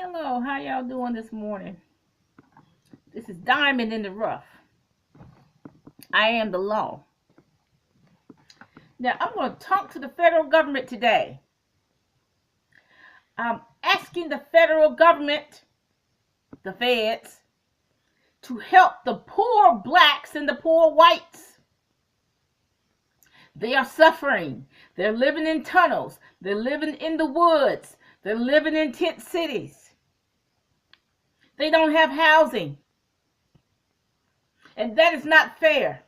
Hello, how y'all doing this morning? This is Diamond in the Rough. I am the law. Now, I'm going to talk to the federal government today. I'm asking the federal government, the feds, to help the poor blacks and the poor whites. They are suffering. They're living in tunnels. They're living in the woods. They're living in tent cities. They don't have housing. And that is not fair.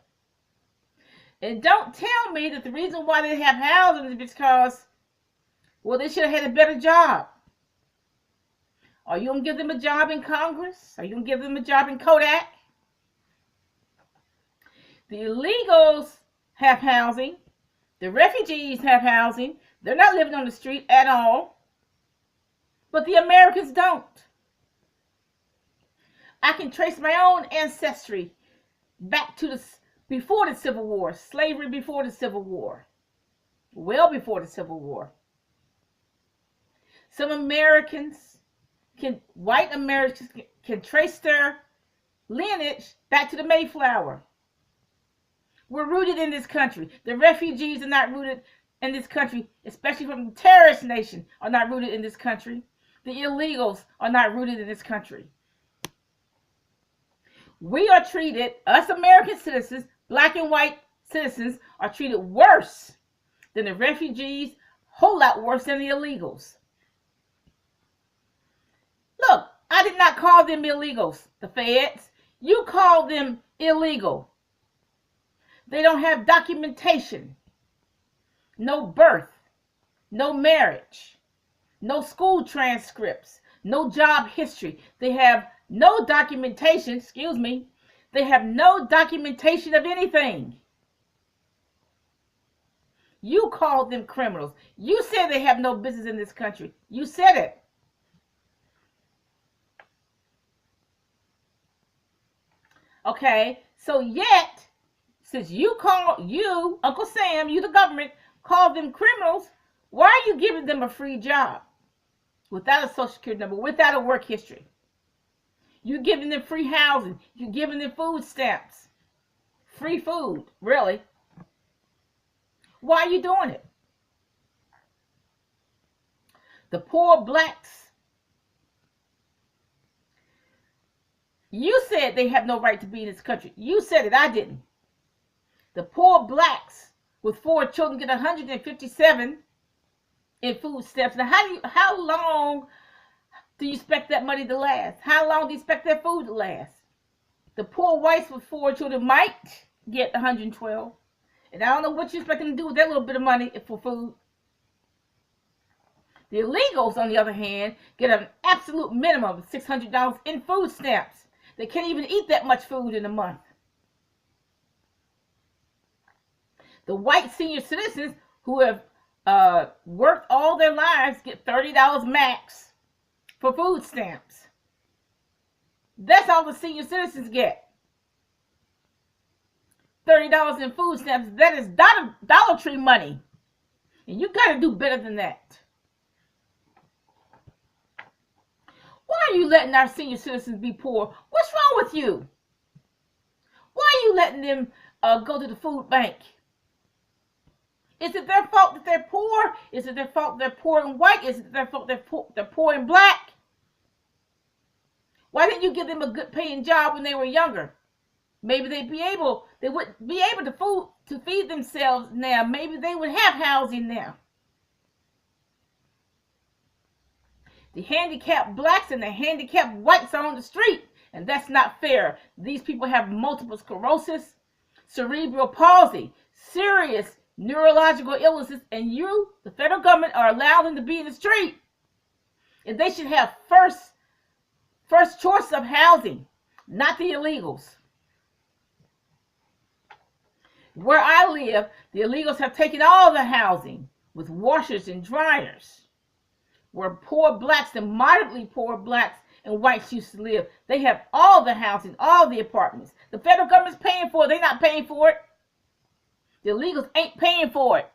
And don't tell me that the reason why they have housing is because, well, they should have had a better job. Are you going to give them a job in Congress? Are you going to give them a job in Kodak? The illegals have housing. The refugees have housing. They're not living on the street at all. But the Americans don't. I can trace my own ancestry back to before the Civil War, slavery before the Civil War, well before the Civil War. Some white Americans can trace their lineage back to the Mayflower. We're rooted in this country. The refugees are not rooted in this country, especially from the terrorist nation, are not rooted in this country. The illegals are not rooted in this country. We are treated, us American citizens, black and white citizens, are treated worse than the refugees, whole lot worse than the illegals. Look, I did not call them illegals, the feds. You called them illegal. They don't have documentation. No birth, no marriage, no school transcripts, no job history. They have no documentation, They have no documentation of anything. You called them criminals. You said they have no business in this country. You said it. Okay, so yet, since Uncle Sam, you the government, called them criminals, why are you giving them a free job without a social security number, without a work history? You're giving them free housing. You're giving them food stamps. Free food, really. Why are you doing it? The poor blacks, you said they have no right to be in this country. You said it, I didn't. The poor blacks with 4 children get 157 in food stamps. Now, how long do you expect that money to last? How long do you expect that food to last? The poor whites with 4 children might get 112. And I don't know what you expect them to do with that little bit of money for food. The illegals, on the other hand, get an absolute minimum of $600 in food stamps. They can't even eat that much food in a month. The white senior citizens who have worked all their lives get $30 max for food stamps. That's all the senior citizens get. $30 in food stamps. That is Dollar Tree money. And you got to do better than that. Why are you letting our senior citizens be poor? What's wrong with you? Why are you letting them go to the food bank? Is it their fault that they're poor? Is it their fault they're poor and white? Is it their fault they're poor and black? Why didn't you give them a good paying job when they were younger? Maybe they would be able to feed themselves now. Maybe they would have housing now. The handicapped blacks and the handicapped whites are on the street, and that's not fair. These people have multiple sclerosis, cerebral palsy, serious neurological illnesses, and you, the federal government, are allowing them to be in the street. And they should have first choice of housing, not the illegals. Where I live, the illegals have taken all the housing with washers and dryers. Where poor blacks and moderately poor blacks and whites used to live, they have all the housing, all the apartments. The federal government's paying for it. They're not paying for it. The illegals ain't paying for it.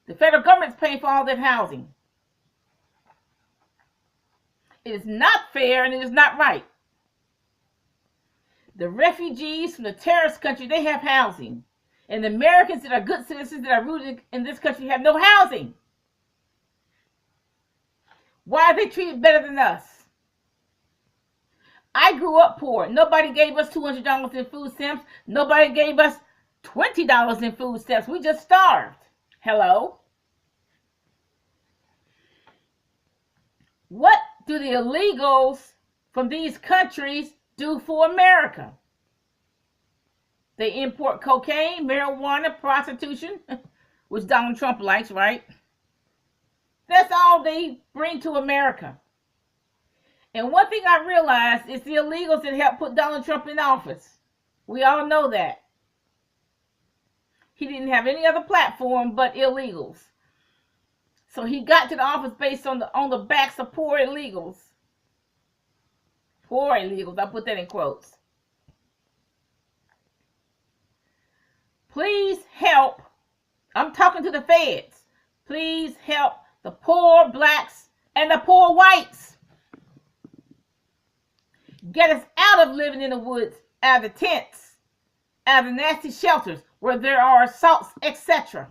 The federal government's paying for all that housing. It is not fair and it is not right. The refugees from the terrorist country, they have housing. And the Americans that are good citizens that are rooted in this country have no housing. Why are they treated better than us? I grew up poor. Nobody gave us $200 in food stamps. Nobody gave us $20 in food stamps. We just starved. Hello? What do the illegals from these countries do for America? They import cocaine, marijuana, prostitution, which Donald Trump likes, right? That's all they bring to America. And one thing I realized is the illegals that helped put Donald Trump in office. We all know that. He didn't have any other platform but illegals. So he got to the office based on the backs of poor illegals. Poor illegals, I put that in quotes. Please help. I'm talking to the feds. Please help the poor blacks and the poor whites. Get us out of living in the woods, out of the tents, out of the nasty shelters where there are assaults, etc.